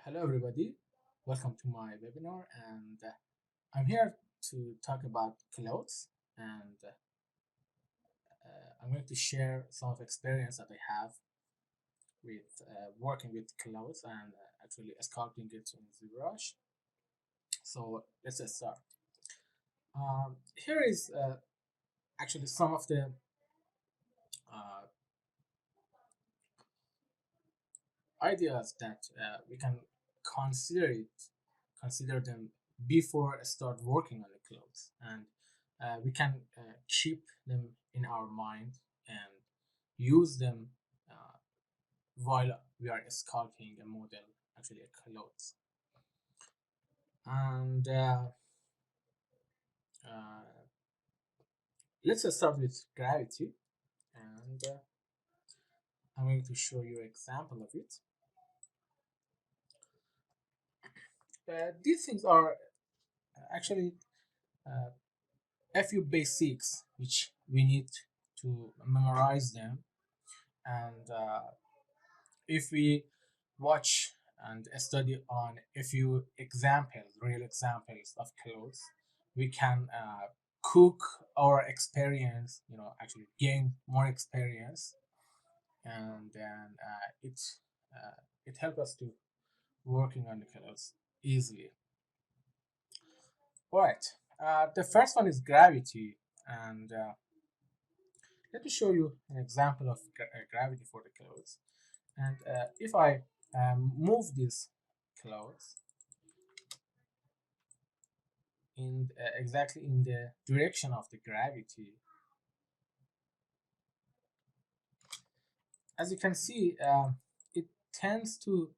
Hello everybody, welcome to my webinar and I'm here to talk about clothes and I'm going to share some of the experience that I have with working with clothes and actually sculpting it in Zbrush. So let's just start. Here is actually some of the uh, ideas that we can consider them before I start working on the clothes, and we can keep them in our mind and use them uh, while we are sculpting a model, actually a clothes. And let's start with gravity, and I'm going to show you an example of it. These things are actually a few basics which we need to memorize them, and if we watch and study on a few real examples of clothes, we can cook our experience, actually gain more experience, and then it helps us to working on the clothes easily. All right, the first one is gravity, and let me show you an example of gravity for the clothes. And if I move this clothes in exactly in the direction of the gravity, as you can see, it tends to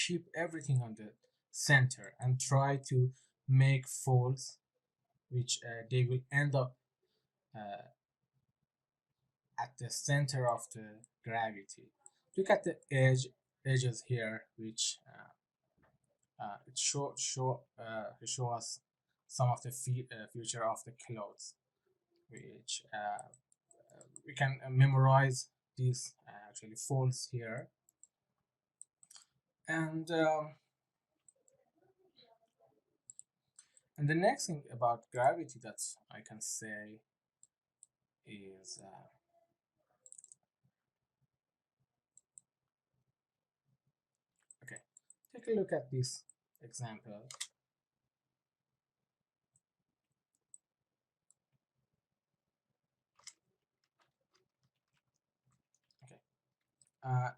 keep everything on the center and try to make folds which they will end up uh, at the center of the gravity. Look at the edges here, which it show us some of the future of the clothes, which we can memorize these actually folds here. And the next thing about gravity that I can say is okay, take a look at this example. Okay,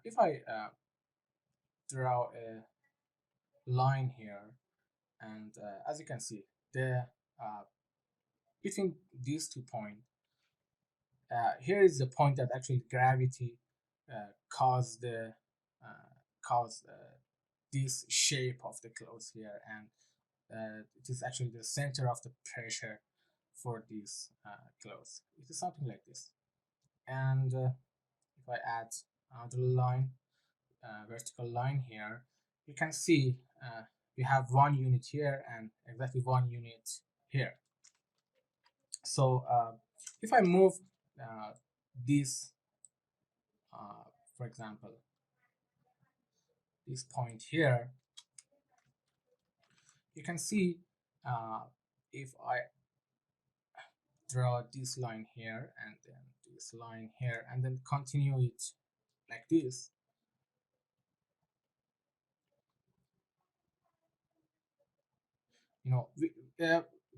if I draw a line here, and as you can see, the between these 2 points, here is the point that actually gravity caused the cause this shape of the clothes here, and it is actually the center of the pressure for these clothes. It is something like this. And if I add another line, vertical line here, you can see we have one unit here and exactly one unit here. So if I move this, for example, this point here, you can see if I draw this line here and then this line here and then continue it like this,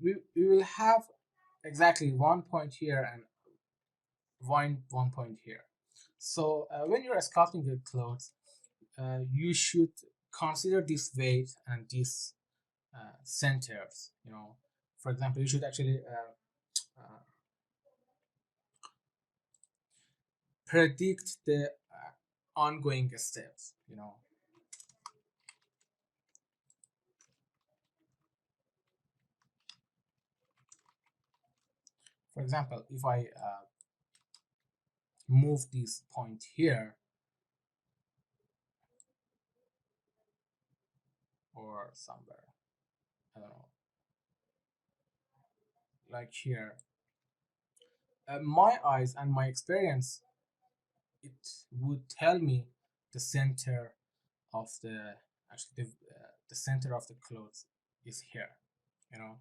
we will have exactly 1 point here and one point here. So when you're sculpting your clothes, you should consider this weight and these centers. For example, you should actually predict the ongoing steps. For example, if I move this point here or somewhere, I don't know, like here, my eyes and my experience, it would tell me the center of the actually the center of the clothes is here, you know.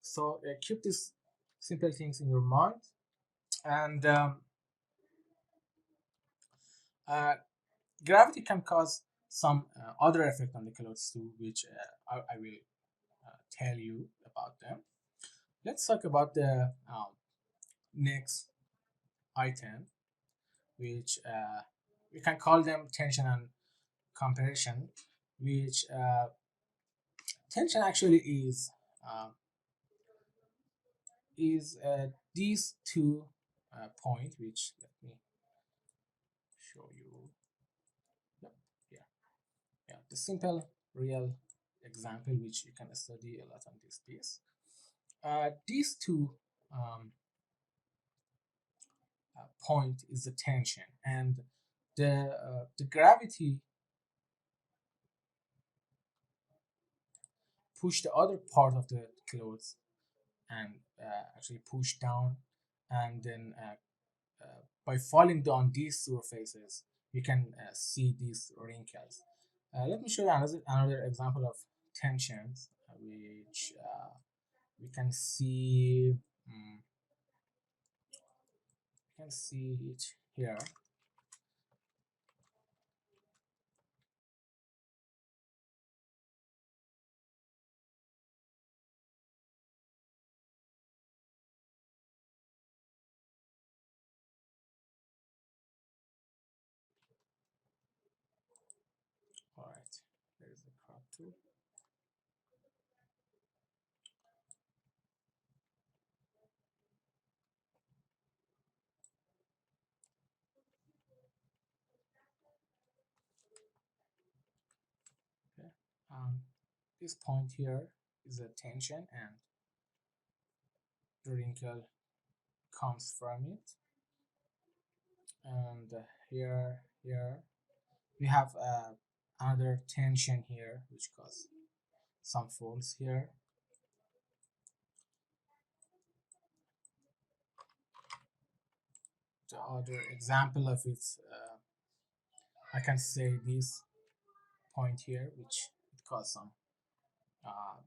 So keep these simple things in your mind. And uh, gravity can cause some other effect on the clothes too, which I will tell you about them. Let's talk about the next item, which we can call them tension and compression, which tension actually uh, is these two point, which let me show you. Yep, yeah, yeah, the simple real example which you can study a lot on this piece. These two point is the tension, and the gravity push the other part of the clothes and actually push down, and then by falling down these surfaces we can see these wrinkles. Let me show you another example of tensions, which we can see. You can see it here. All right, there's the crop tool. Okay. This point here is a tension, and the wrinkle comes from it. And here we have another tension here, which causes some folds here. The other example of it, I can say this point here, which it causes some uh,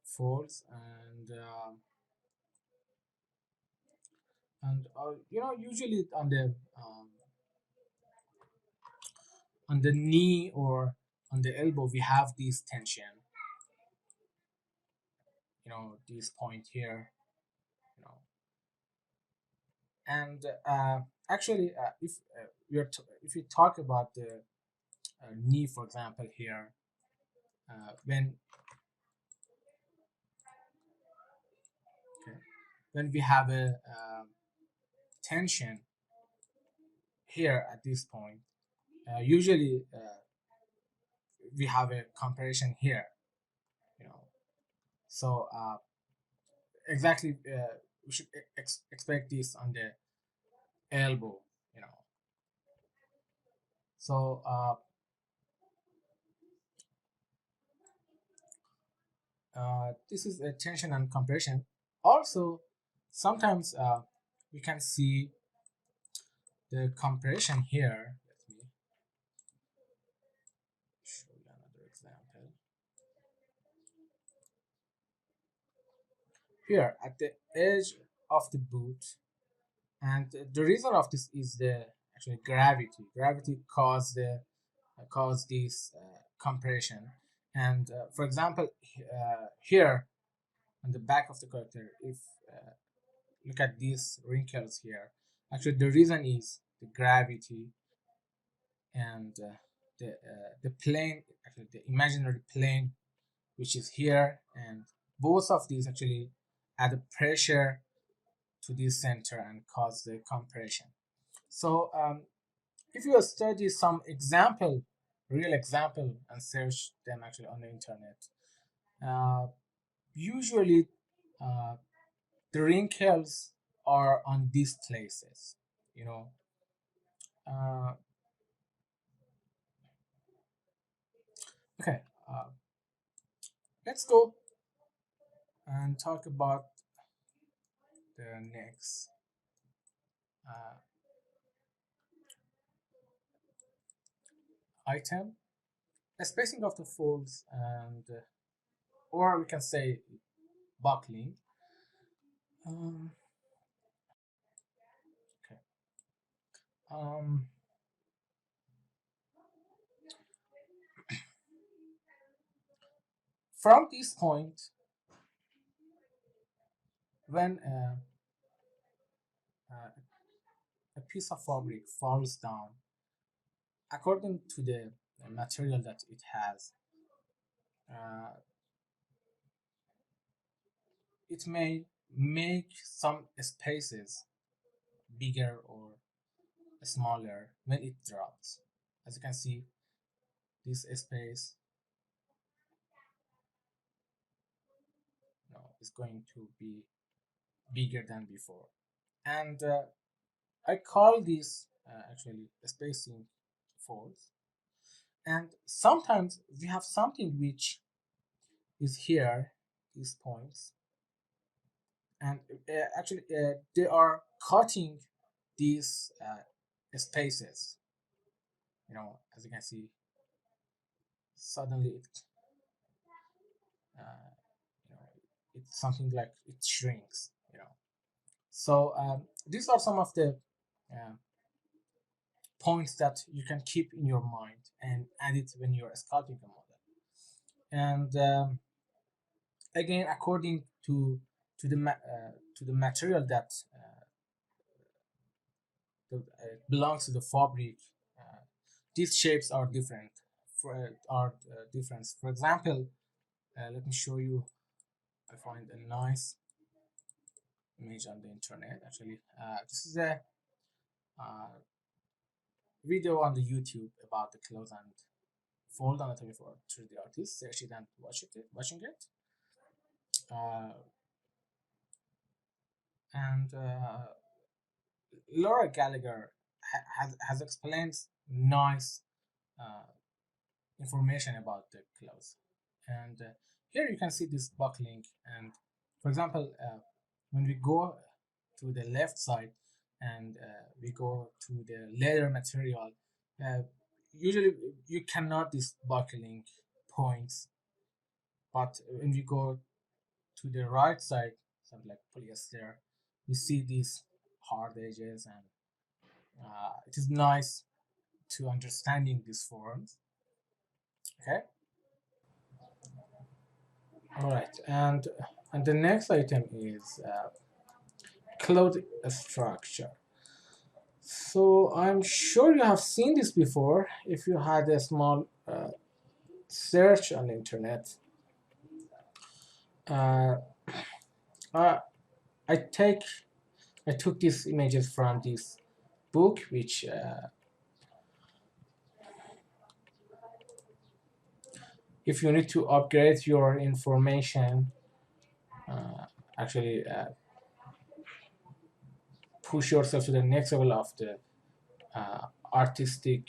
folds, and you know, usually on the knee or on the elbow we have this tension, you know, this point here, you know. And actually if you talk about the knee, for example, here, when okay, when we have a tension here at this point, usually we have a compression here, you know. So exactly we should expect this on the elbow, you know. So this is a tension and compression. Also, sometimes we can see the compression here. Let me show you another example. Here at the edge of the boot, and the reason of this is the actually gravity. Gravity cause this compression. And for example, here on the back of the character, if look at these wrinkles here, actually the reason is the gravity and the plane, actually the imaginary plane, which is here, and both of these actually add a pressure to this center and cause the compression. So if you study some example, real example, and search them actually on the internet, uh, usually uh, the wrinkles are on these places, you know. uh, okay, uh, let's go and talk about the next item, a spacing of the folds, and or we can say buckling. Um, okay. Um, from this point, when uh, a piece of fabric falls down, according to the material that it has, uh, it may make some spaces bigger or smaller when it drops. As you can see, this space, is going to be bigger than before. And I call this actually spacing folds. And sometimes we have something which is here, these points, and actually they are cutting these spaces. As you can see, suddenly uh, you know, it's something like it shrinks. So these are some of the uh, points that you can keep in your mind and add it when you're sculpting a model. And again, according to the material that belongs to the fabric, these shapes are different. For example, let me show you. I find a nice image on the internet. Actually, this is a uh, video on the YouTube about the clothes and fold anatomy for 3D artists. Search it and watching it. Uh, and Laura Gallagher has explained nice uh, information about the clothes. And here you can see this buckling. And for example, when we go to the left side and we go to the leather material, uh, usually you cannot this buckling points. But when we go to the right side, something like polyester, you see these hard edges, and it is nice to understanding these forms. Okay, all right, and the next item is cloth structure. So I'm sure you have seen this before if you had a small search on the internet. Uh, uh, I take I took these images from this book, which if you need to upgrade your information, uh, actually push yourself to the next level of the artistic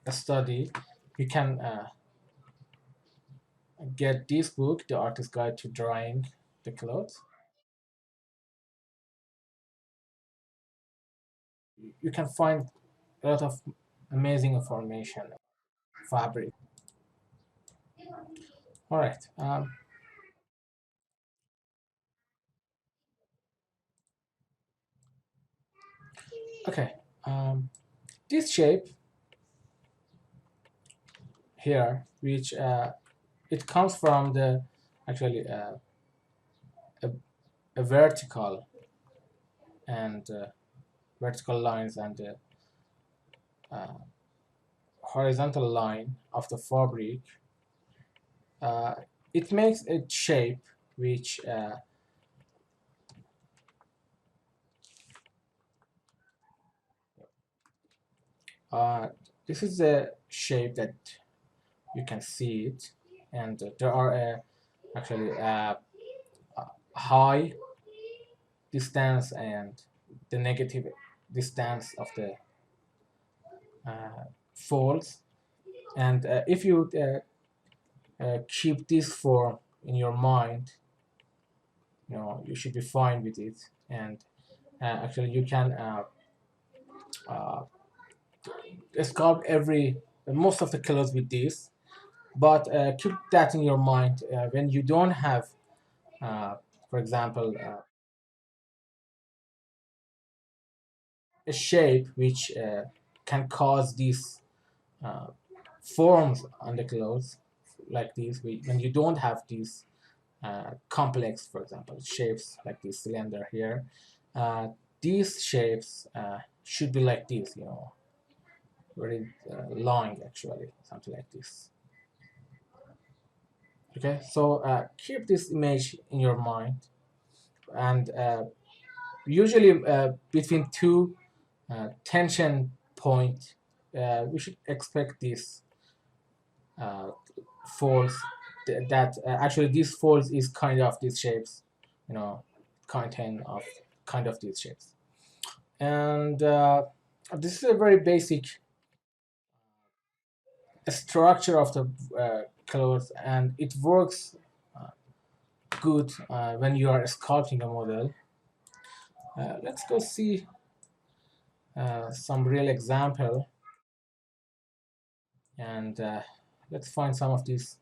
study, you can get this book, The Artist Guide to Drawing the Clothes. You can find a lot of amazing information, fabric. All right. Okay. This shape here, which it comes from the actually a, a vertical and vertical lines and the horizontal line of the fabric. Uh, it makes a shape which uh, this is a shape that you can see it, and there are actually high distance and the negative distance of the folds. And if you keep this form in your mind, you should be fine with it. And actually, you can sculpt every most of the colors with this, but keep that in your mind when you don't have, uh, for example, a shape which can cause these uh, forms on the clothes like these. When you don't have these complex, for example, shapes like this cylinder here, uh, these shapes should be like this, you know, very long actually, something like this. Okay, so keep this image in your mind, and usually between two tension point, we should expect this uh, folds that actually these folds is kind of these shapes, you know, content of kind of these shapes. And this is a very basic structure of the clothes, and it works uh, good when you are sculpting a model. Let's go see some real example, and let's find some of these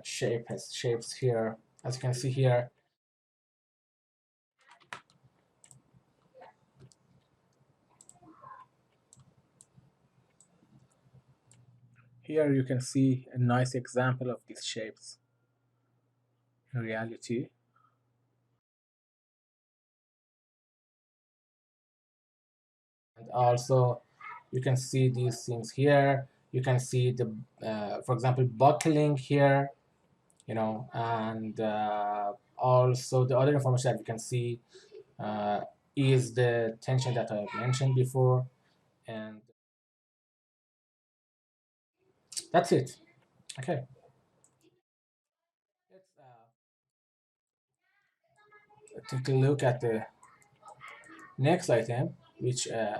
shapes here. As you can see here, here you can see a nice example of these shapes in reality. And also you can see these things here. You can see the, for example, buckling here, you know, and also the other information that you can see uh, is the tension that I mentioned before, and that's it. Okay, let's take a look at the next item, which I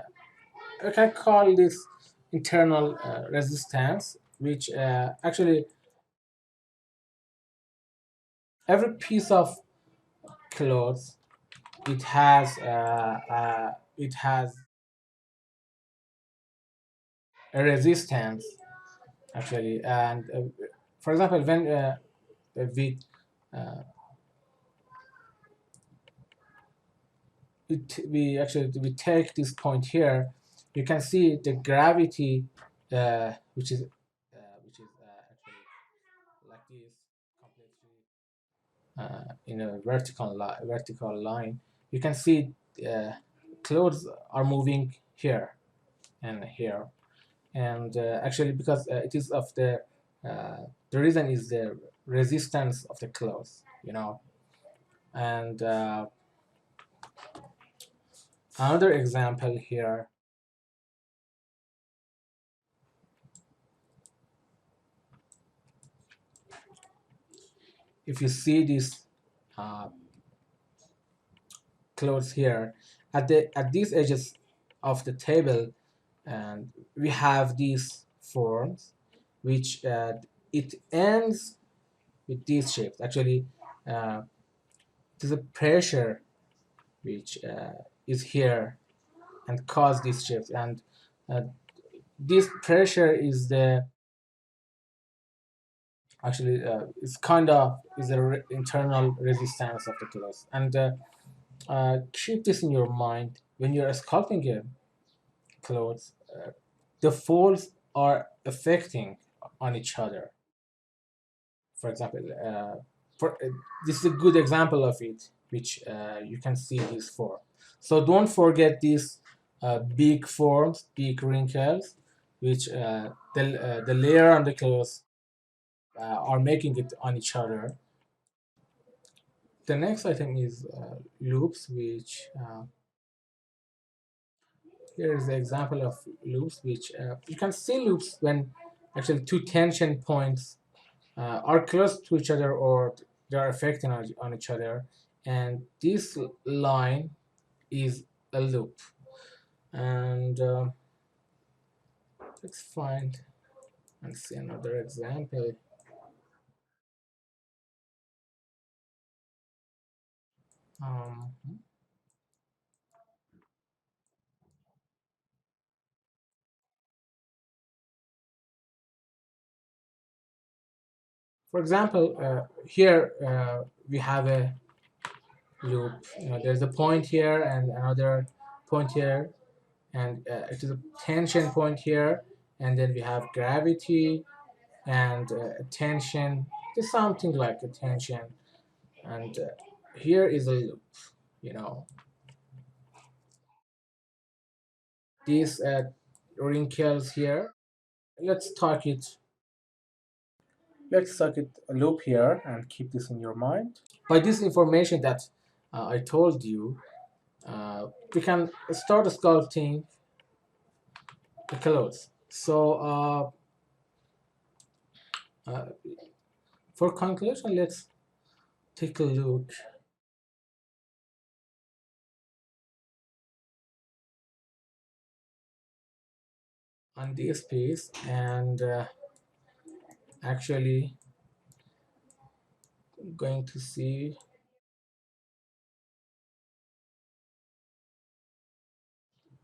can call this internal resistance, which actually every piece of clothes it has a resistance actually, and for example, when we uh, we take this point here, you can see the gravity, which is actually like this, completely in a vertical line. You can see clothes are moving here and here, and actually because it is of the reason is the resistance of the clothes, you know. And another example here, if you see these uh, clothes here at these edges of the table, and we have these forms which it ends with these shapes actually. It is a pressure which is here and cause these shapes, and uh, this pressure is the actually it's kind of is the internal resistance of the clothes. And keep this in your mind when you're sculpting a clothes. The folds are affecting on each other. For example, this is a good example of it, which you can see these four. So don't forget these big forms, big wrinkles, which the layer on the clothes are making it on each other. The next item is loops, which here is the example of loops, which you can see loops when actually two tension points are close to each other or they are affecting on each other, and this line is a loop. And let's find and see another example. Um, For example, here we have a loop. There's a point here and another point here, and it is a tension point here, and then we have gravity and tension. It's something like a tension, and here is a loop. You know, these wrinkles here. Let's talk it. Let's talk it a loop here and keep this in your mind. By this information that I told you, we can start sculpting the clothes. So uh, for conclusion, let's take a look on this piece and actually going to see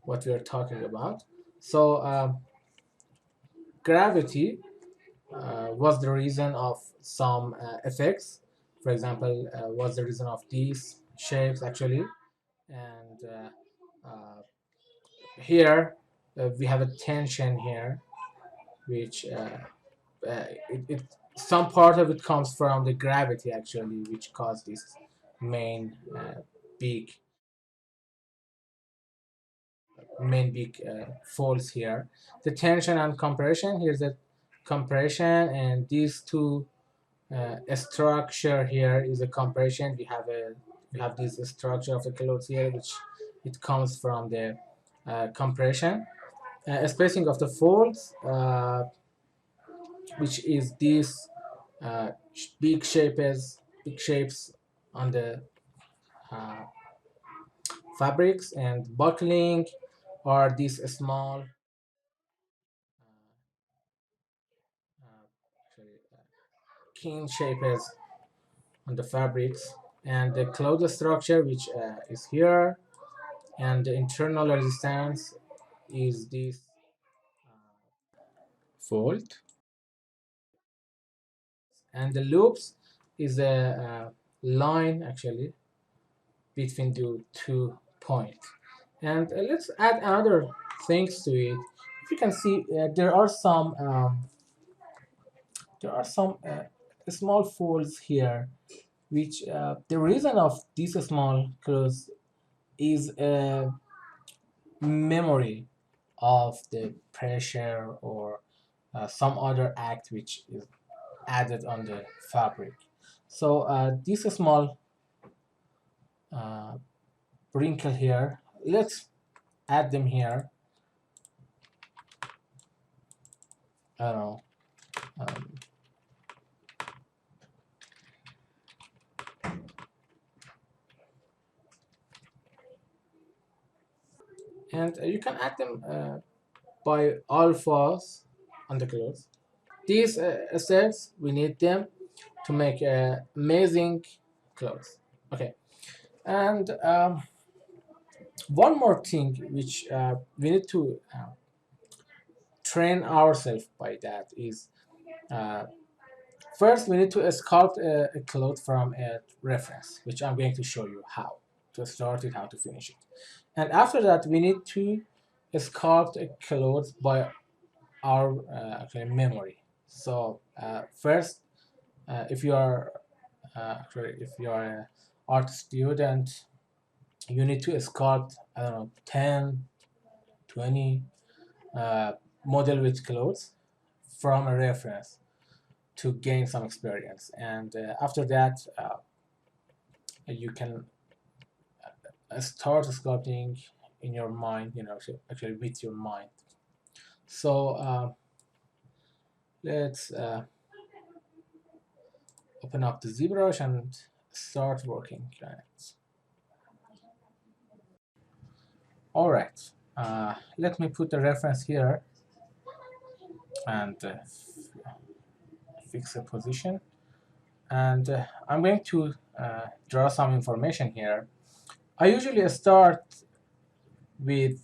what we are talking about. So gravity was the reason of some effects. For example, was the reason of these shapes actually, and here we have a tension here, which it some part of it comes from the gravity actually, which caused this main big folds here. The tension and compression. Here's the compression, and these two structure here is a compression. We have this structure of the clothes here, which it comes from the compression. Spacing of the folds, which is these uh, big shapes on the uh, fabrics, and buckling are these small keen shapes on the fabrics, and the cloth structure, which is here, and the internal resistance is this fold, and the loops is a line actually between the 2 points. And let's add another things to it. If you can see, there are some small folds here, which the reason of these small curves is a memory of the pressure or some other act which is added on the fabric. So this small uh, wrinkle here, let's add them here. I don't know. Um, and you can add them by alphas on the clothes. These steps, we need them to make amazing clothes. Okay, and one more thing which we need to train ourselves by that is uh, first we need to sculpt a cloth from a reference, which I'm going to show you how to start it, how to finish it. And after that, we need to sculpt a cloth by our actually memory. So first, if you are if you are an art student, you need to sculpt, I don't know, 10, 20 uh, model with clothes from a reference to gain some experience. And after that, you can start sculpting in your mind, actually with your mind. So let's open up the Zbrush and start working on it. All right, let me put the reference here and fix the position. And I'm going to draw some information here. I usually start with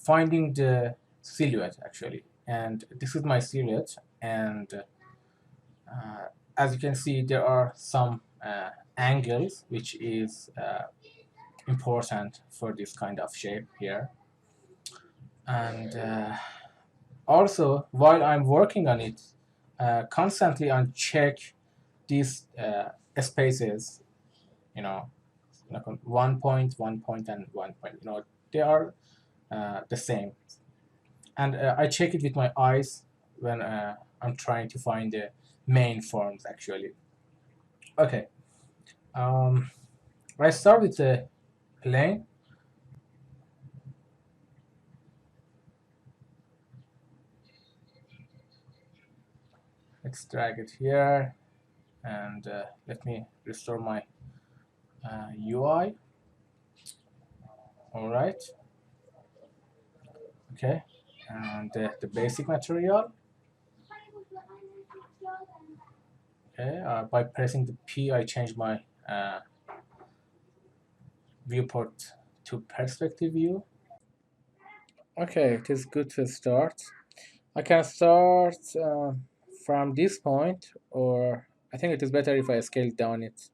finding the silhouette actually, and this is my silhouette, and as you can see, there are some angles which is important for this kind of shape here. And also, while I'm working on it, constantly I check these spaces, you know, like 1 point, 1 point, and 1 point. They are the same. And I check it with my eyes when I'm trying to find the main forms actually. Okay, um, I start with the plane. Let's drag it here, and let me restore my UI. All right, okay, and the basic material. Okay, by pressing the P, I change my viewport to perspective view. Okay, it is good to start. I can start from this point, or I think it is better if I scale down it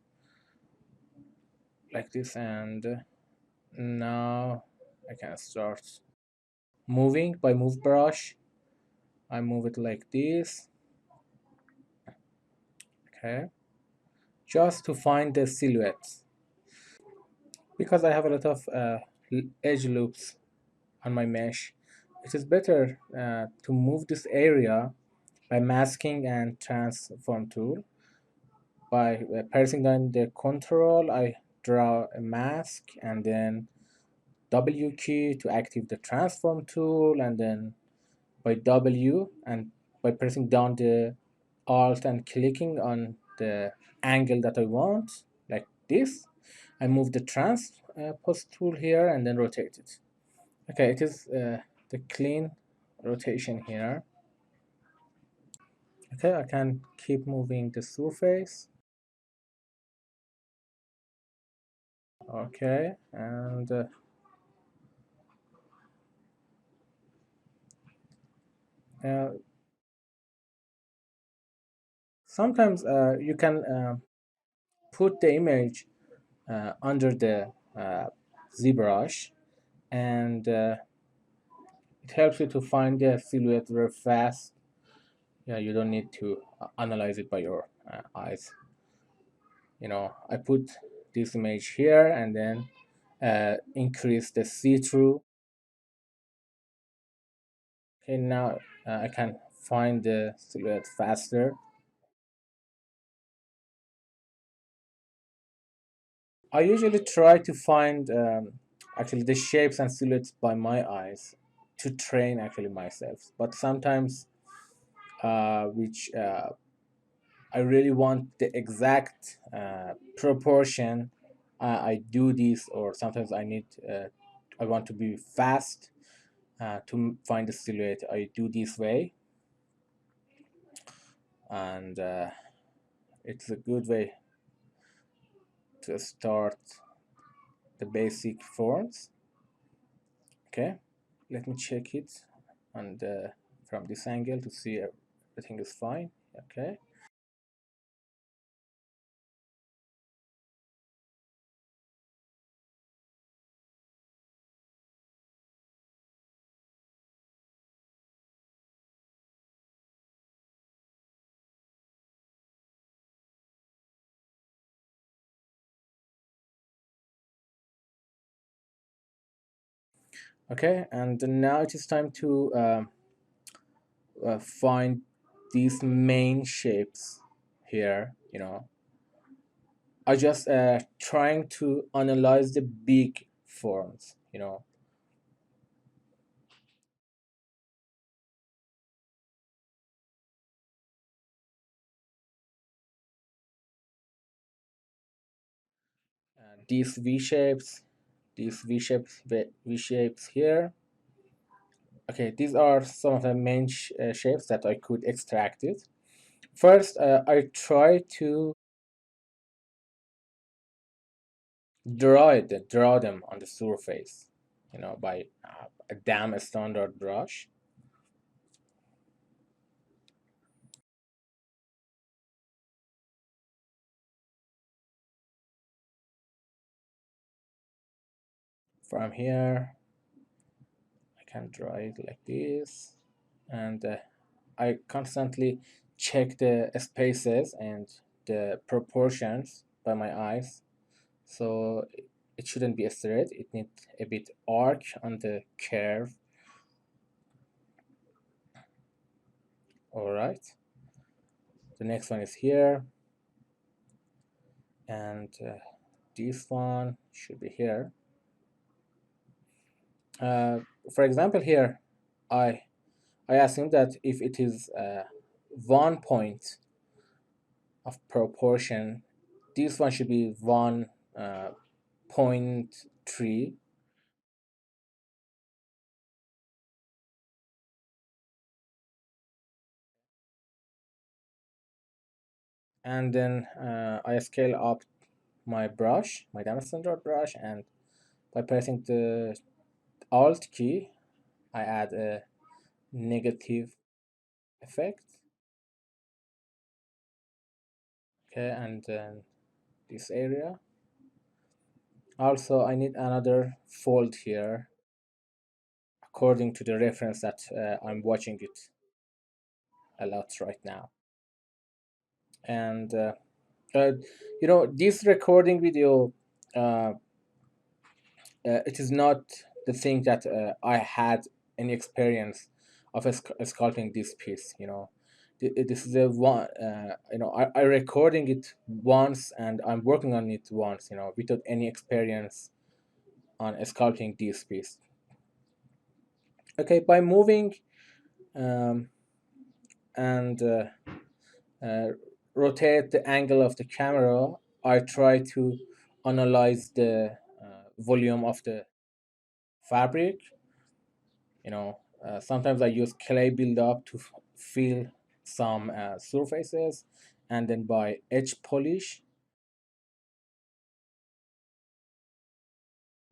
like this, and now I can start moving by move brush. I move it like this, okay, just to find the silhouettes. Because I have a lot of edge loops on my mesh, it is better to move this area by masking and transform tool. By pressing down the control, I draw a mask, and then W key to activate the transform tool, and then by W and by pressing down the alt and clicking on the angle that I want, like this, I move the transpose tool here and then rotate it. Okay, it is the clean rotation here. Okay, I can keep moving the surface. Okay, and uh, sometimes you can put the image under the ZBrush, and it helps you to find the silhouette very fast. Yeah, you don't need to analyze it by your eyes. I put this image here and then increase the see-through. Okay, now I can find the silhouette faster. I usually try to find actually the shapes and silhouettes by my eyes to train actually myself. But sometimes, which I really want the exact proportion, I do this, or sometimes I want to be fast to find the silhouette. I do this way, and it's a good way to start the basic forms. Okay, let me check it and from this angle to see everything is fine. Okay, okay, and now it is time to find these main shapes here. I just trying to analyze the big forms. These V shapes, V shapes here. Okay, these are some of the main shapes that I could extract it. First, I try to draw them on the surface, by a damn standard brush. From here, I can draw it like this, and I constantly check the spaces and the proportions by my eyes. So it shouldn't be straight. It needs a bit arc on the curve. All right. The next one is here, and this one should be here. For example, here, I I assume that if it is 1 point of proportion, this one should be 1.3, and then I scale up my brush, my diamond standard brush, and by pressing the Alt key, I add a negative effect. Okay, and then this area. Also, I need another fold here according to the reference that I'm watching it a lot right now. And uh, this recording video, uh, it is not the thing that I had any experience of sculpting this piece. This is a one. I recording it once and I'm working on it once. Without any experience on sculpting this piece. Okay, by moving um, and uh, rotate the angle of the camera, I try to analyze the volume of the fabric. Sometimes I use clay buildup to fill some surfaces, and then by edge polish,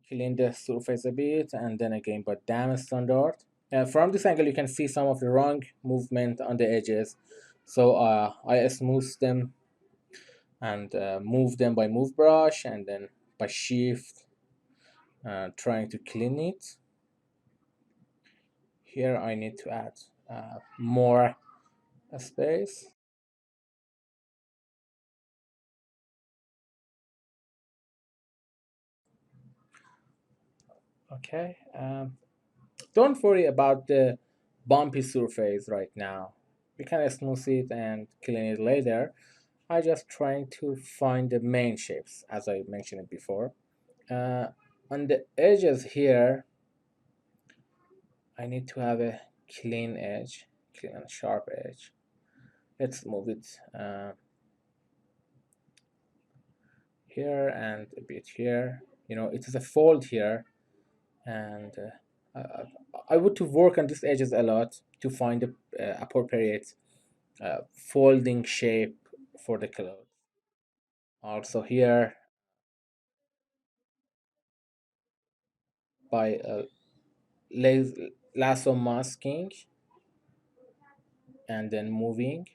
clean the surface a bit, and then again by dam standard. From this angle, you can see some of the wrong movement on the edges. So I smooth them and move them by move brush, and then by shift, trying to clean it. Here I need to add more space. Okay. Don't worry about the bumpy surface right now. We can smooth it and clean it later. I just trying to find the main shapes as I mentioned it before. Uh, on the edges here, I need to have a clean edge, clean and sharp edge. Let's move it here and a bit here. It is a fold here, and I would to work on these edges a lot to find the appropriate folding shape for the clothes. Also here, by lasso masking and then moving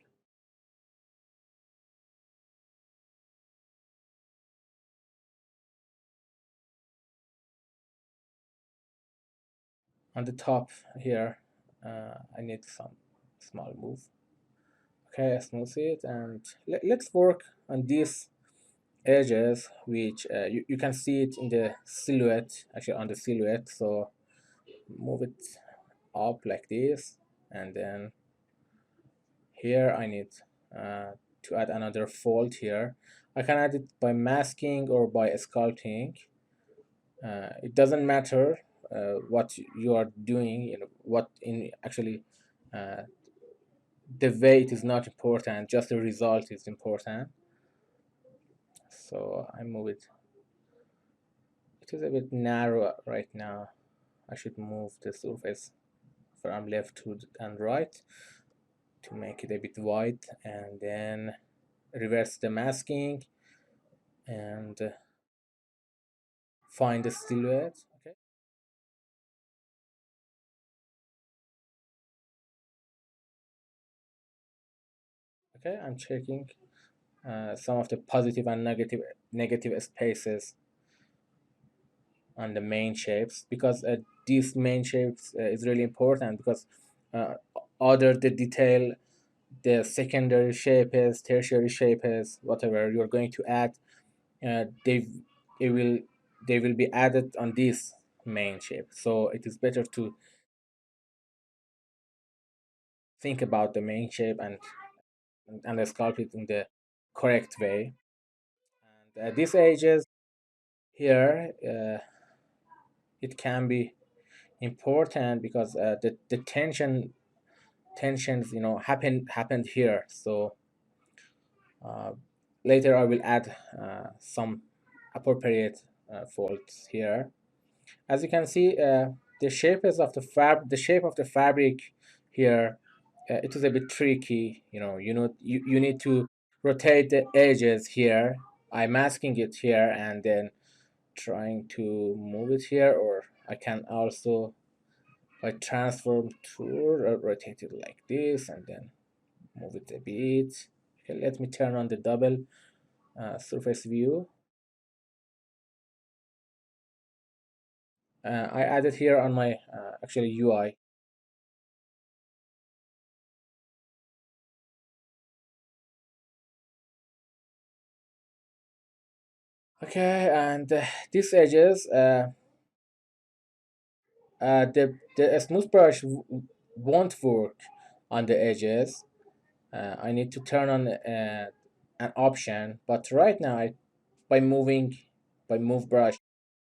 on the top here. I need some small move. Okay, I smooth it, and let's work on these edges, which you can see it in the silhouette, actually on the silhouette. So move it up like this, and then here I need to add another fold here. I can add it by masking or by sculpting. It doesn't matter what you are doing, what in actually uh, the weight is not important, just the result is important. So I move it. It is a bit narrow right now. I should move the surface from left to and right to make it a bit wide, and then reverse the masking and find the silhouette. Okay, I'm checking some of the positive and negative spaces on the main shapes, because these main shapes is really important, because uh, other the detail, the secondary shape is, tertiary shape is, whatever you're going to add, they it will they will be added on this main shape. So it is better to think about the main shape and sculpt it in the correct way. And these edges here, it can be important because the tensions, happened here. So uh, later I will add some appropriate folds here. As you can see, the shape of the fabric here, it is a bit tricky. You need to rotate the edges here. I'm masking it here and then trying to move it here, or I can also by transform tool rotate it like this and then move it a bit. Okay, let me turn on the double surface view. I added here on my actually UI. Okay, and these edges, the smooth brush won't work on the edges. I need to turn on an option, but right now by moving by move brush,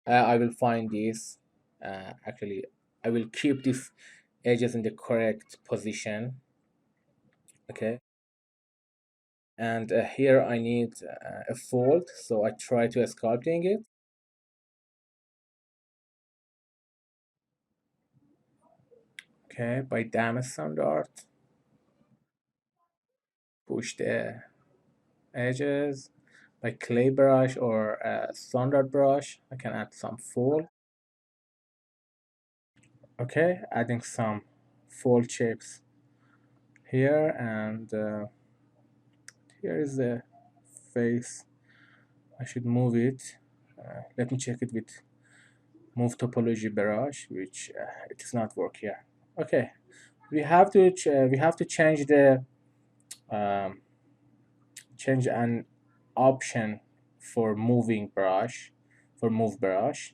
I will find this. Actually, I will keep these edges in the correct position. Okay, and here I need a fold, so I try to sculpting it. Okay, by damage standard, push the edges. By clay brush or standard brush, I can add some fold. Okay, adding some fold shapes here, and here is the face. I should move it. Let me check it with move topology brush, which it does not work here. Okay, we have to um, change an option for moving brush, for move brush.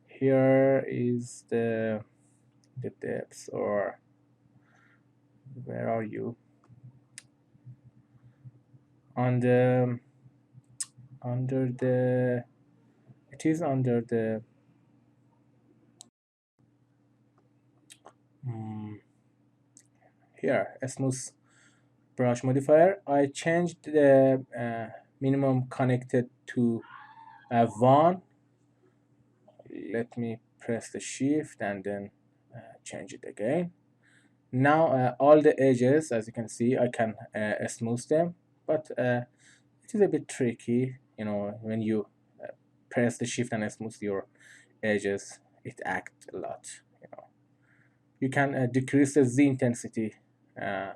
Here is the depth, or where are you? On the under the it is under the um, here, a smooth brush modifier. I changed the minimum connected to 1. Let me press the shift and then change it again. Now all the edges, as you can see, I can smooth them, but it is a bit tricky, when you press the shift and smooth your edges, it acts a lot. You can decrease the Z intensity uh,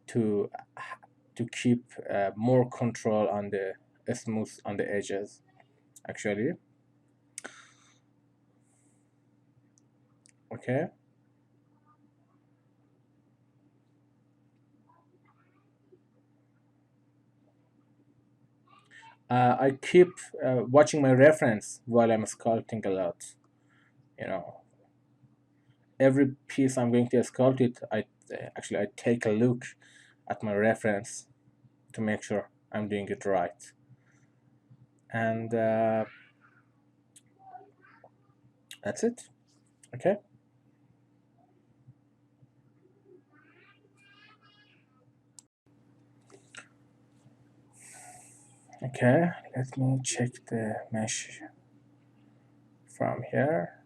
to keep more control on the smooth on the edges. Actually, okay. I keep watching my reference while I'm sculpting a lot. You know, every piece I'm going to sculpt it, I take a look at my reference to make sure I'm doing it right. And that's it. Okay. Okay. Let me check the mesh from here.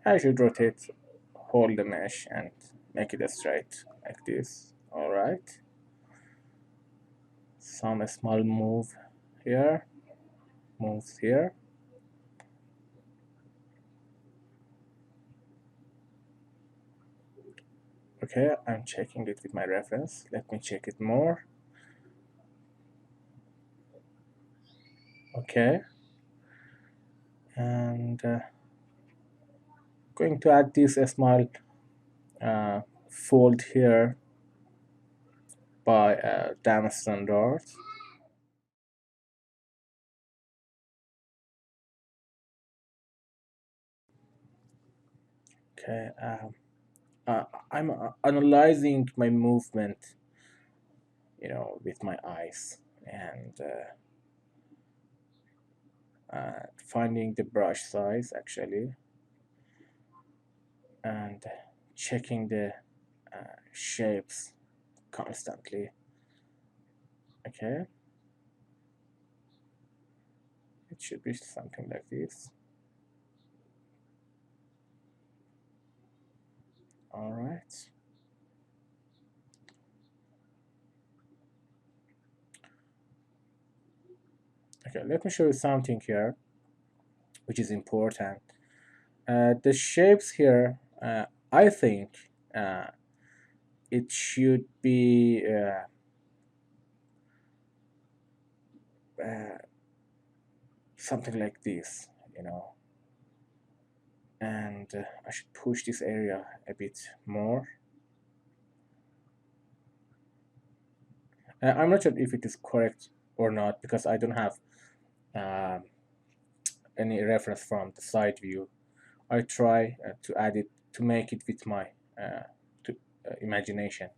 I should rotate, hold the mesh, and make it straight like this. All right. Some small move here, moves here. Okay, I'm checking it with my reference. Let me check it more. Okay. and going to add this small fold here by dam standard. Okay, I'm analyzing my movement, with my eyes, and finding the brush size actually, and checking the shapes constantly. Okay, it should be something like this. All right. Okay, let me show you something here, which is important. The shapes here, I think it should be uh, something like this, and I should push this area a bit more. I'm not sure if it is correct or not because I don't have um any reference from the side view. I try to add it to make it with my imagination.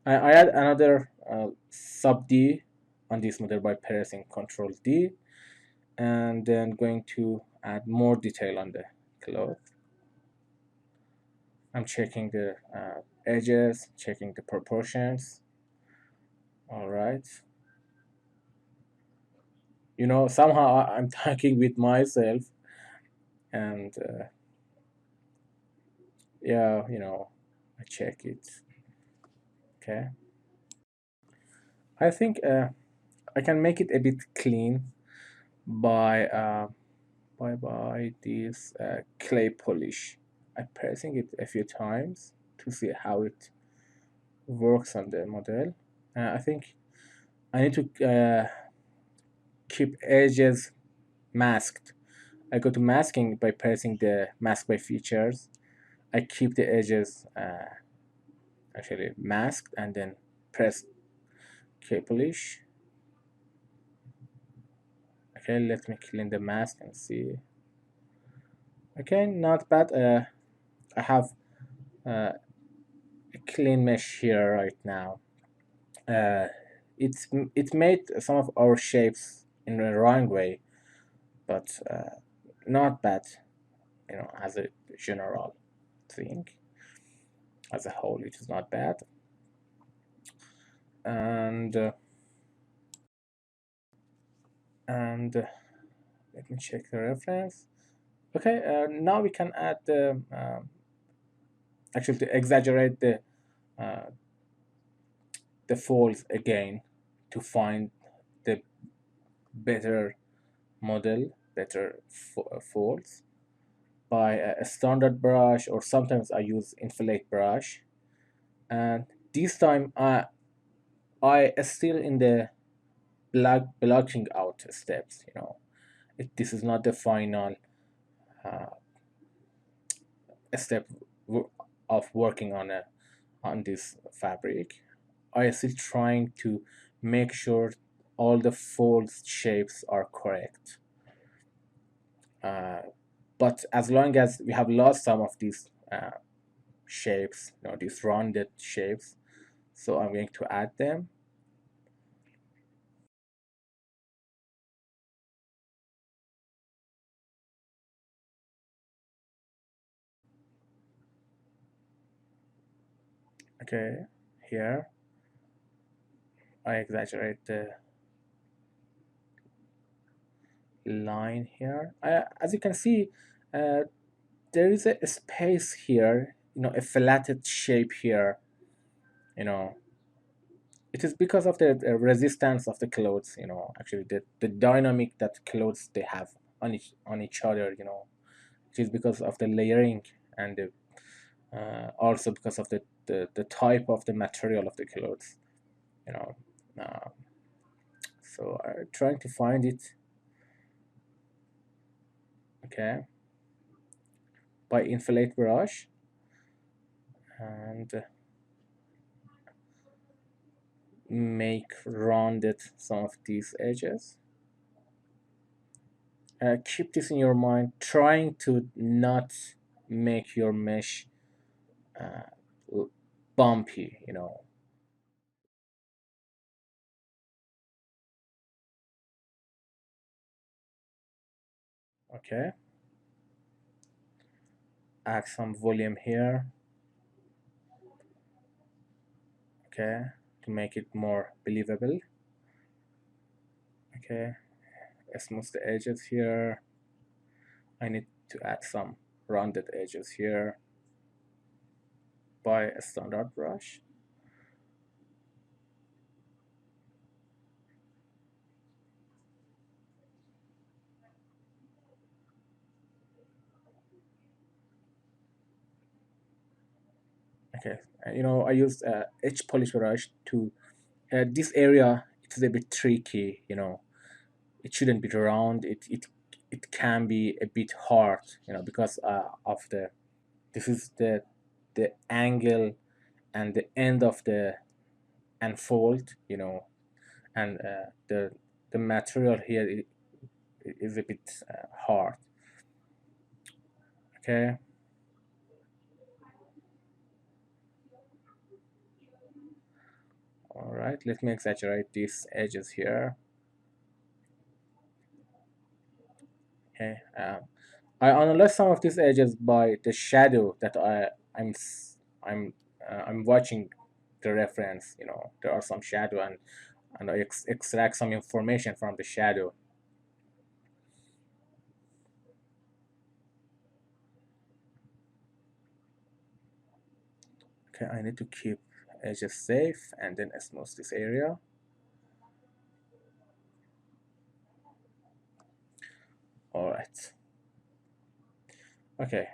I add another sub D on this model by pressing Control D, and then going to add more detail on the cloth. I'm checking the edges, checking the proportions. All right. Somehow I'm talking with myself, and yeah, I check it. Okay. I think I can make it a bit clean by this clay polish. I'm pressing it a few times to see how it works on the model. I think I need to keep edges masked. I go to masking by pressing the mask by features. I keep the edges actually masked and then press K polish. Okay, let me clean the mask and see. Okay, not bad. I have a clean mesh here right now. Uh, it made some of our shapes in the wrong way, but not bad. As a general thing, as a whole, it is not bad. And let me check the reference. Okay, now we can add the actually to exaggerate uh, the folds again to find the better model, better folds by a standard brush, or sometimes I use inflate brush. And this time I still in the blocking out steps. This is not the final uh, step of working on this fabric. I am still trying to make sure all the fold shapes are correct. Uh, but as long as we have lost some of these shapes, these rounded shapes, so I'm going to add them. Okay, here I exaggerate the line here. As you can see, uh, there is a space here, a flatted shape here. It is because of the resistance of the clothes. Actually the dynamic that clothes they have on each other. It is because of the layering, and also because of the type of the material of the clothes. You know, uh, so I'm trying to find it. Okay, by inflate brush, and make rounded some of these edges. Keep this in your mind, trying to not make your mesh bumpy, you know. Okay, add some volume here. Okay, to make it more believable. Okay, smooth the edges here. I need to add some rounded edges here by a standard brush. Okay, you know, I use edge polish brush to this area. It's a bit tricky, you know. It shouldn't be round. It can be a bit hard, you know, because of the this is the angle and the end of the unfold, you know, and the material here is a bit hard. Okay, all right, let me exaggerate these edges here. Okay, I analyze some of these edges by the shadow that I'm I'm watching the reference. You know, there are some shadow, and I extract some information from the shadow. Okay, I need to keep edges safe and then smooth this area. All right. Okay,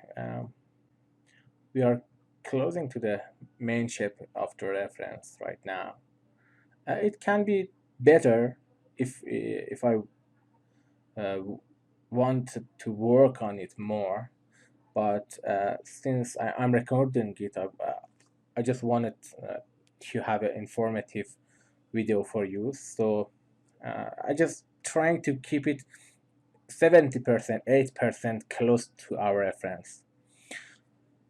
we are closing to the main shape of the reference right now. It can be better if I uh, want to work on it more, but since I'm recording it, I just wanted to have an informative video for you. So I just trying to keep it 70%, 8% close to our reference.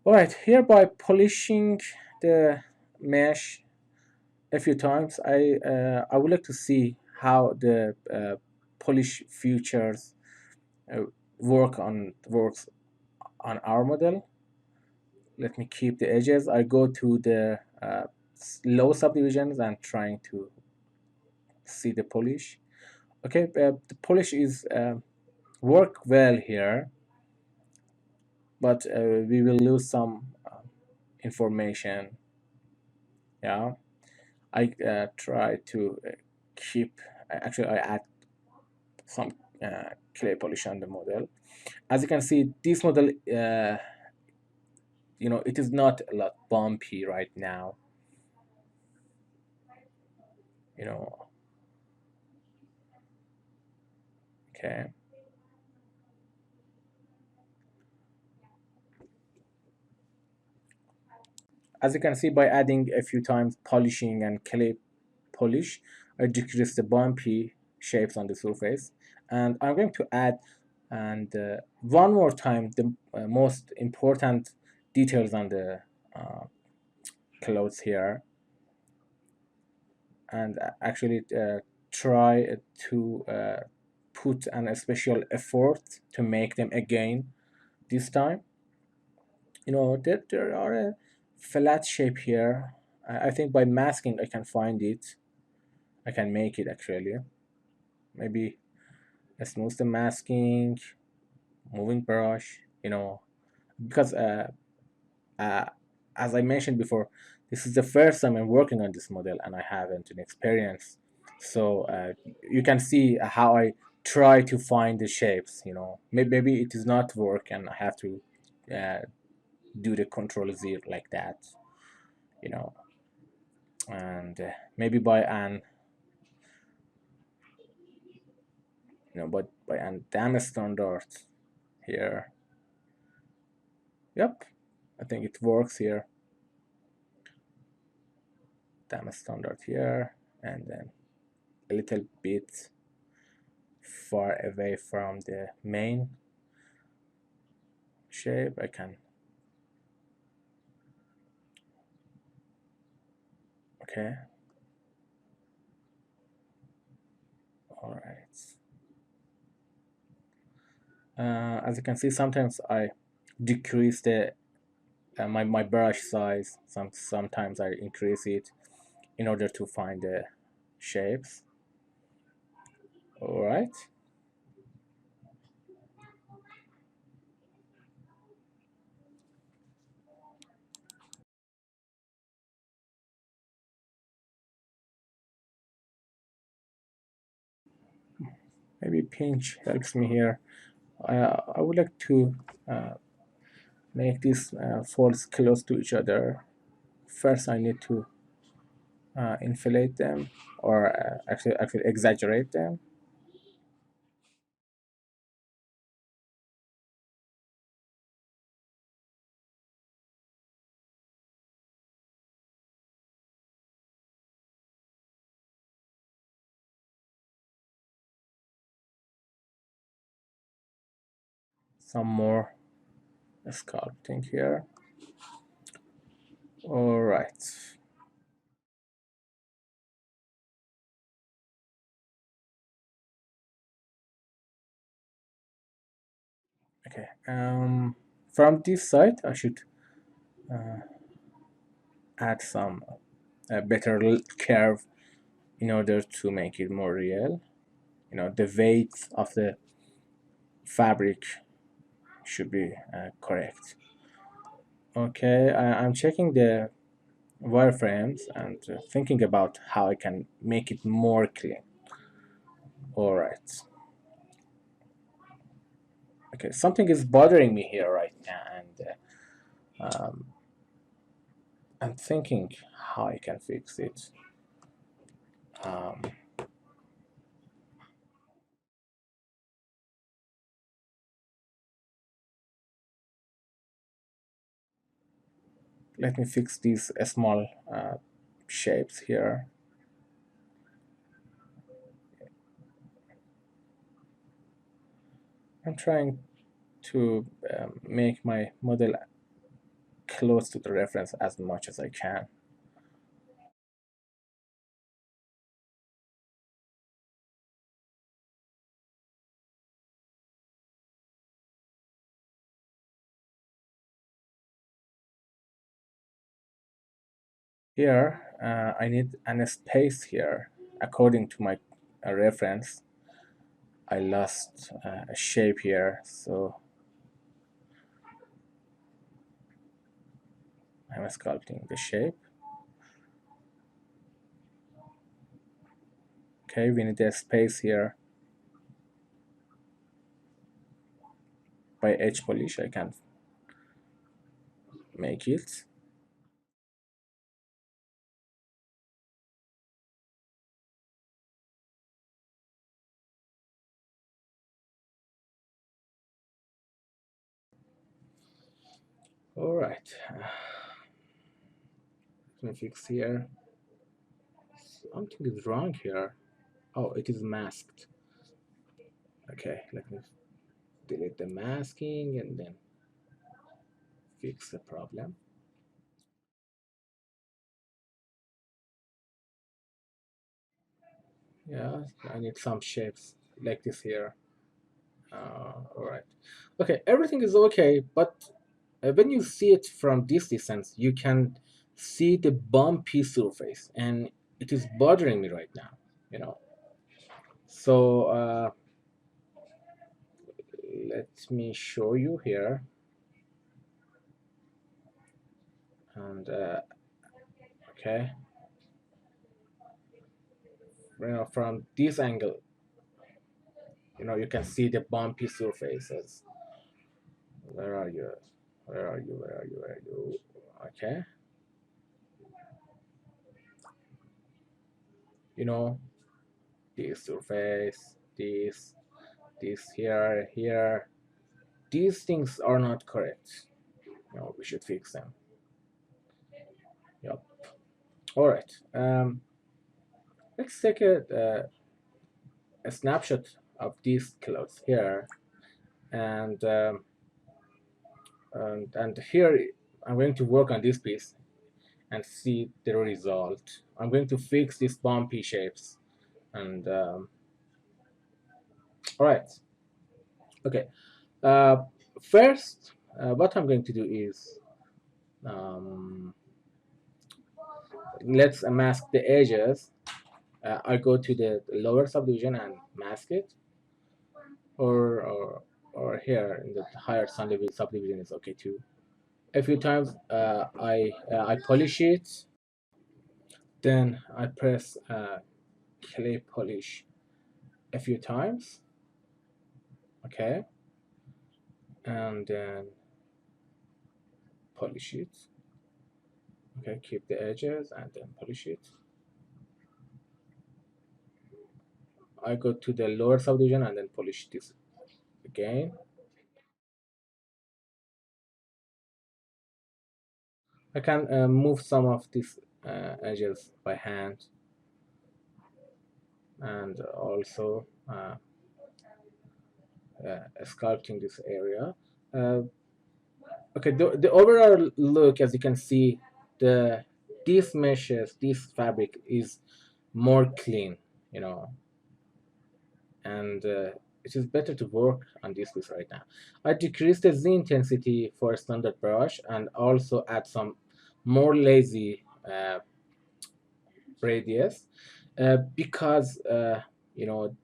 All right, here by polishing the mesh a few times, I would like to see how the polish features uh, works on our model. Let me keep the edges. I go to the low subdivisions and trying to see the polish. Okay, the polish is work well here, but we will lose some information. Yeah, I try to keep. Actually, I add some clay polish on the model. As you can see, this model, you know, it is not a lot bumpy right now. You know, okay. As you can see, by adding a few times polishing and clay polish, I decrease the bumpy shapes on the surface. And I'm going to add and one more time the most important details on the uh, clothes here, and actually try to put an special effort to make them again this time. You know, there are a flat shape here. I think by masking I can find it. I can make it actually. Maybe a smooth the masking, moving brush, you know, because uh, as I mentioned before, this is the first time I'm working on this model and I haven't an experience. So you can see how I try to find the shapes, you know. Maybe it is not work and I have to uh, do the control Z like that, you know. And maybe by an, you know, but by an damn standard here. Yep, I think it works here. Damage standard here, and then a little bit far away from the main shape. I can, okay, all right. As you can see, sometimes I decrease the my brush size. Sometimes I increase it in order to find the shapes. All right. Maybe pinch helps me here. I would like to make these folds close to each other. First, I need to inflate them, or actually exaggerate them. Some more sculpting here. All right. Okay. From this side, I should add some better curve in order to make it more real. The weight of the fabric should be correct. Okay, I'm checking the wireframes and thinking about how I can make it more clean. All right. Okay, something is bothering me here right now, and I'm thinking how I can fix it. Um, Let me fix these small shapes here. I'm trying to make my model close to the reference as much as I can. Here, I need an space here. According to my reference, I lost a shape here, so I'm sculpting the shape. Okay, we need a space here. By edge polish, I can make it. All right. Let me fix here. Something is wrong here. Oh, it is masked. Okay, let me delete the masking and then fix the problem. Yeah, I need some shapes like this here. All right. Okay, everything is okay, but when you see it from this distance, you can see the bumpy surface, and it is bothering me right now. You know. So let me show you here, and okay, from this angle, you can see the bumpy surfaces. Where are you? Where are you? Where are you? Where are you? Okay. You know, this surface, this here, here. these things are not correct. We should fix them. Yep. All right. Let's take a snapshot of these clothes here, and and here I'm going to work on this piece and see the result. I'm going to fix these bumpy shapes, and all right. Okay. Uh, First, what I'm going to do is um, let's mask the edges. I go to the lower subdivision and mask it, or here in the higher subdivision is okay too. A few times I polish it, then I press clay polish a few times, okay, and then polish it. Okay, keep the edges and then polish it. I go to the lower subdivision and then polish this again. I can move some of these edges by hand, and also sculpting this area. Uh, okay, the overall look, as you can see, these meshes, this fabric is more clean, and it is better to work on this piece right now. I decreased the Z intensity for a standard brush and also add some more lazy radius because you know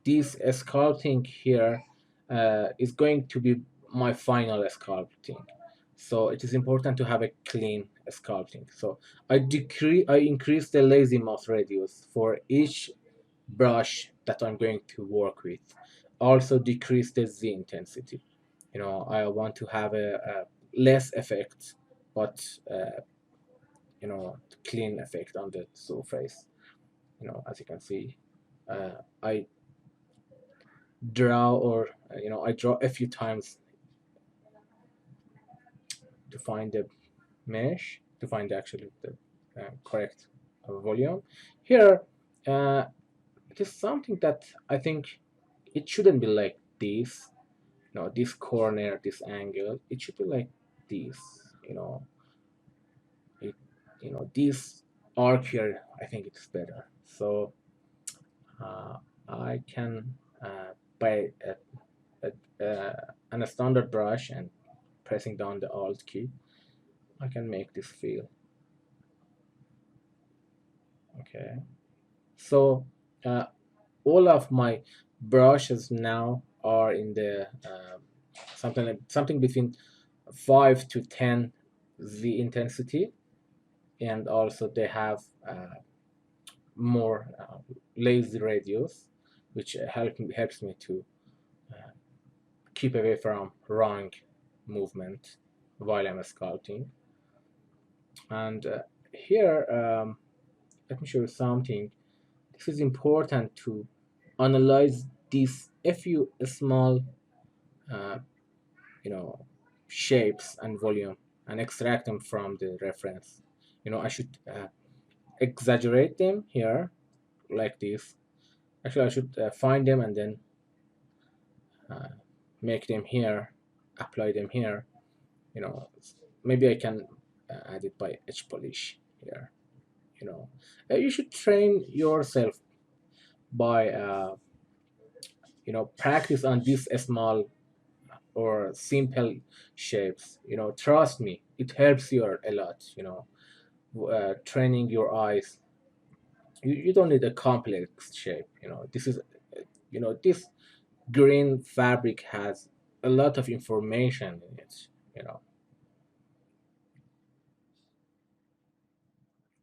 this sculpting here is going to be my final sculpting, so it is important to have a clean sculpting. So I increase the lazy mouse radius for each brush that I'm going to work with, also decrease the Z intensity. I want to have a less effect, but clean effect on the surface. As you can see, I draw, or I draw a few times to find the mesh, to find actually the correct volume. Here it is something that I think it shouldn't be like this. This corner, this angle, it should be like this. It, this arc here, I think it's better. So I can by on a standard brush and pressing down the Alt key, I can make this feel. Okay, so all of my brushes now are in the something between 5 to 10 Z intensity, and also they have more lazy radius, which helps me to keep away from wrong movement while I'm sculpting. And here, let me show you something. This is important to analyze these a few small, uh, you know, shapes and volume and extract them from the reference. I should exaggerate them here like this. Actually, I should find them and then uh, make them here, apply them here. Maybe I can add it by edge polish here. You should train yourself by practice on these small or simple shapes. Trust me, it helps you a lot. Training your eyes. You don't need a complex shape. This green fabric has a lot of information in it. you know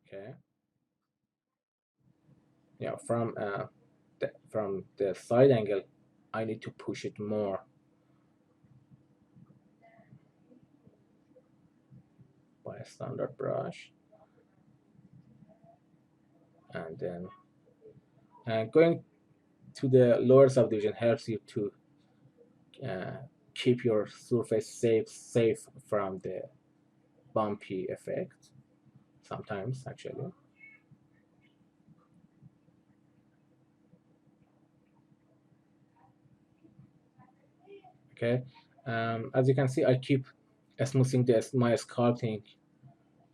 okay. From the side angle, I need to push it more by a standard brush, and then going to the lower subdivision helps you to keep your surface safe from the bumpy effect sometimes actually. Okay, as you can see, I keep smoothing my sculpting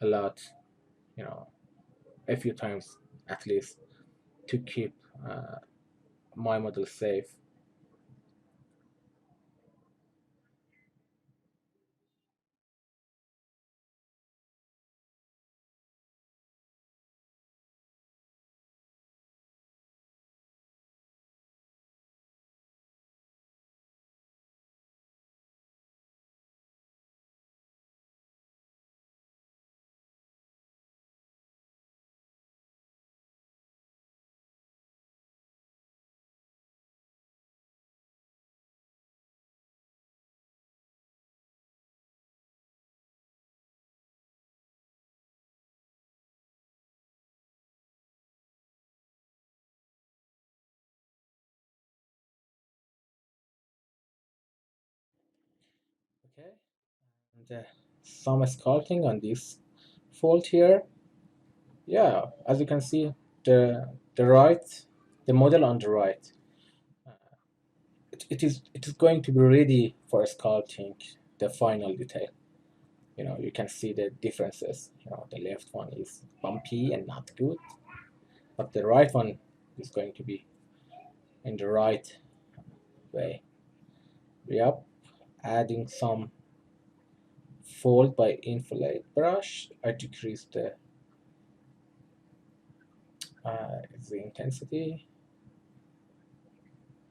a lot, you know, a few times at least, to keep my model safe. Okay, and some sculpting on this fold here. Yeah, as you can see, the right, the model on the right, it is going to be ready for sculpting the final detail. You know, you can see the differences. You know, the left one is bumpy and not good, but the right one is going to be in the right way. Yep, adding some fold by inflate brush. I decrease the intensity.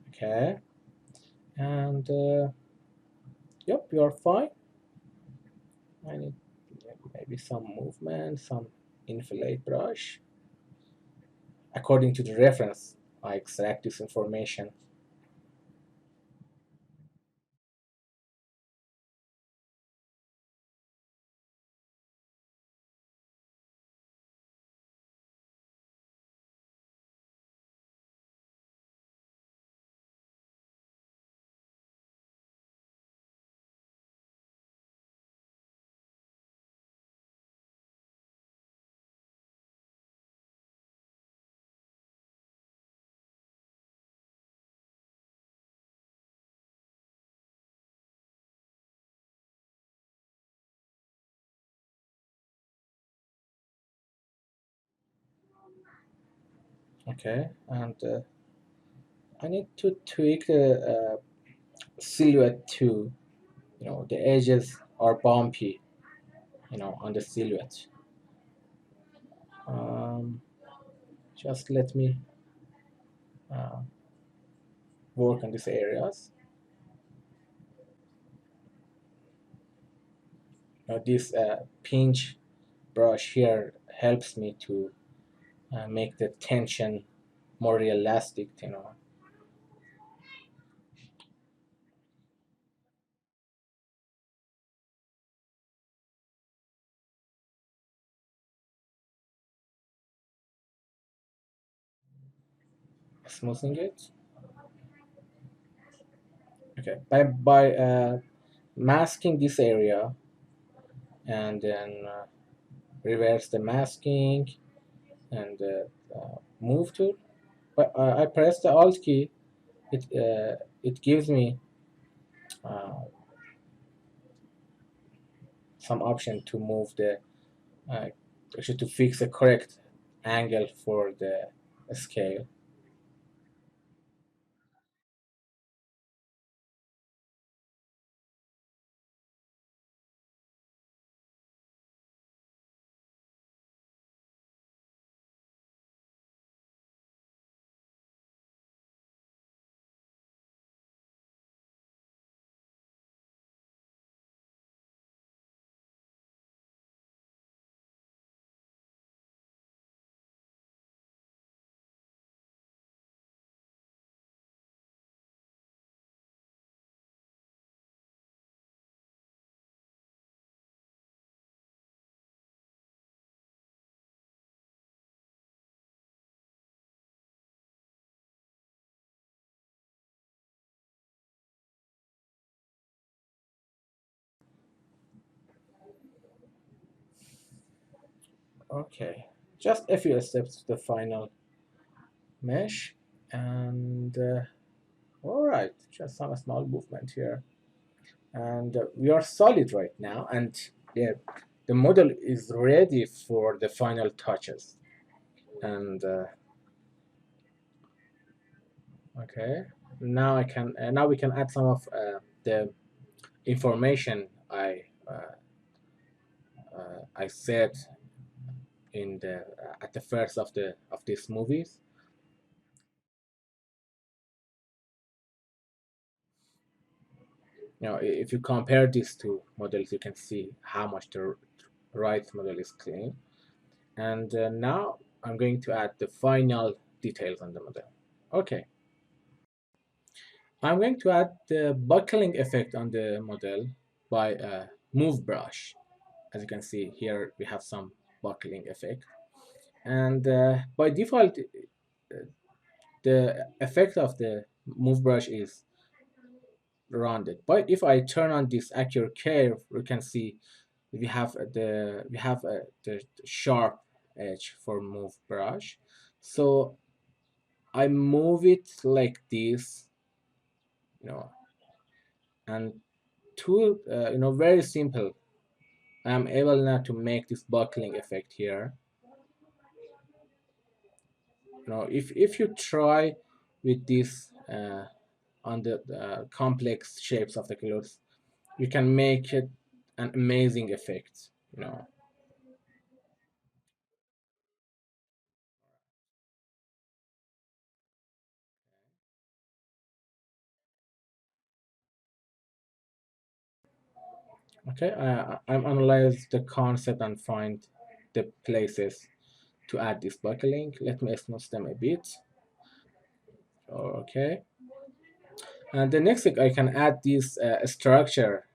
Okay, and yep, you are fine. I need maybe some movement, some inflate brush. According to the reference, I extract this information. Okay, and I need to tweak the silhouette too. You know, the edges are bumpy, you know, on the silhouette. Um, just let me uh, work on these areas. This pinch brush here helps me to make the tension more realistic, you know. Smoothing it. Okay, by masking this area and then reverse the masking and move to. But I press the Alt key. It gives me uh, some option to move the uh, actually to fix the correct angle for the scale. Okay, just a few steps to the final mesh, and all right, just some small movement here, and we are solid right now, and the model is ready for the final touches. And okay, now I can now we can add some of the information I said in the at the first of these movies. You know, if you compare these two models, you can see how much the right model is clean. And now I'm going to add the final details on the model. Okay, I'm going to add the buckling effect on the model by move brush. As you can see here, we have some buckling effect. And by default, the effect of the move brush is rounded. But if I turn on this accurate curve, we can see we have the sharp edge for move brush. So I move it like this, you know, and to very simple. I'm able now to make this buckling effect here. You know, if you try with this on the complex shapes of the clothes, you can make it an amazing effect. You know. Okay, I'm analyze the concept and find the places to add this buckling. Let me smooth them a bit. Okay, and the next thing I can add this structure,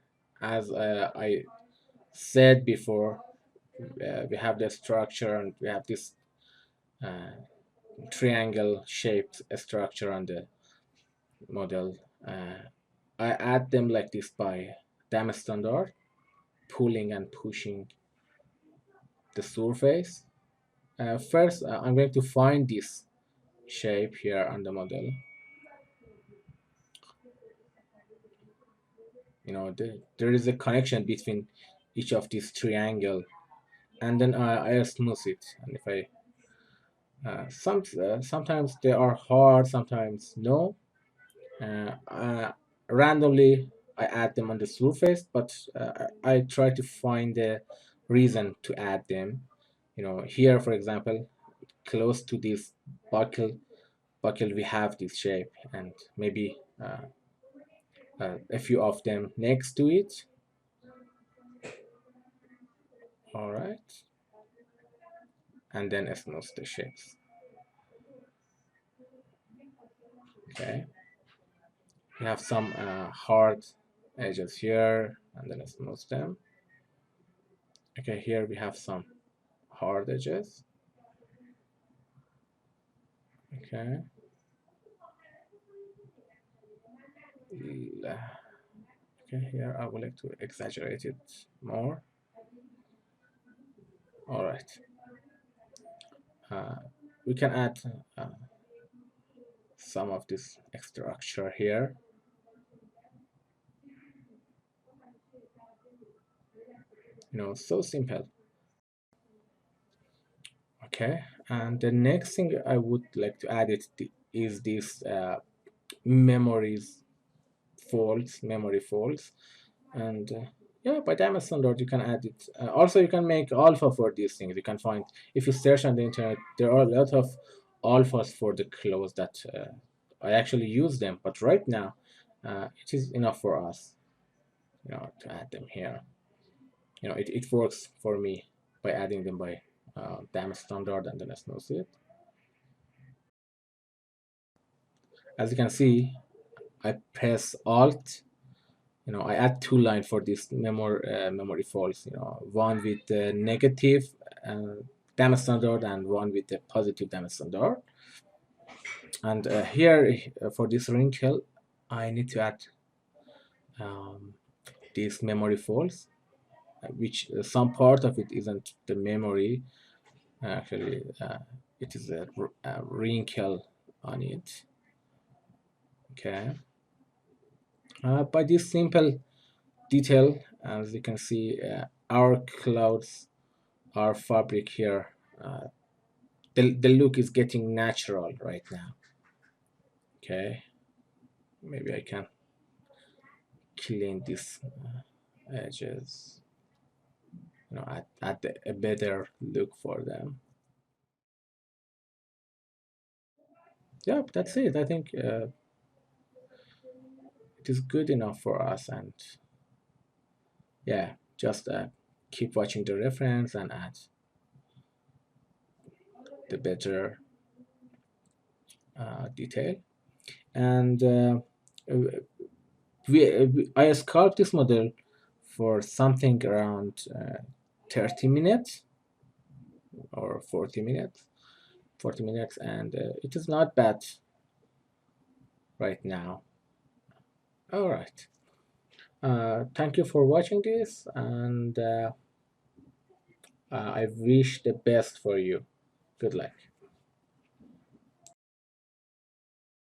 as I said before. We have the structure and we have this uh, triangle shaped structure on the model. I add them like this by damage standard, pulling and pushing the surface. First, I'm going to find this shape here on the model. You know, there is a connection between each of these triangle, and then I smooth it. And if I sometimes they are hard, sometimes no. Randomly, I add them on the surface, but I try to find the reason to add them. You know, here, for example, close to this buckle, we have this shape, and maybe a few of them next to it. All right, and then smooth the shapes. Okay, we have some hard edges here, and then smooth them. Okay, here we have some hard edges. Okay. Okay, here I would like to exaggerate it more. All right. Uh, we can add uh, some of this structure here. You know, so simple. Okay, and the next thing I would like to add is this memory folds, and yeah, by damage standard you can add it. Also, you can make alpha for these things. You can find, if you search on the internet, there are a lot of alphas for the clothes that I actually use them, but right now it is enough for us, you know, to add them here. You know, it works for me by adding them by damage standard and then smooth it. As you can see, I press Alt. You know, I add two lines for this memory faults. You know, one with the negative uh, damage standard and one with the positive damage standard. And here for this wrinkle, I need to add um, these memory faults, which some part of it isn't the memory. Actually, it is a wrinkle on it. Okay. By this simple detail, as you can see, our clothes, our fabric here, the look is getting natural right now. Okay, maybe I can clean these edges, add a better look for them. Yep, that's it. I think it is good enough for us, and yeah, just keep watching the reference and add the better detail. And I sculpt this model for something around 30 minutes or 40 minutes, and it is not bad right now. All right. Thank you for watching this, and I wish the best for you. Good luck.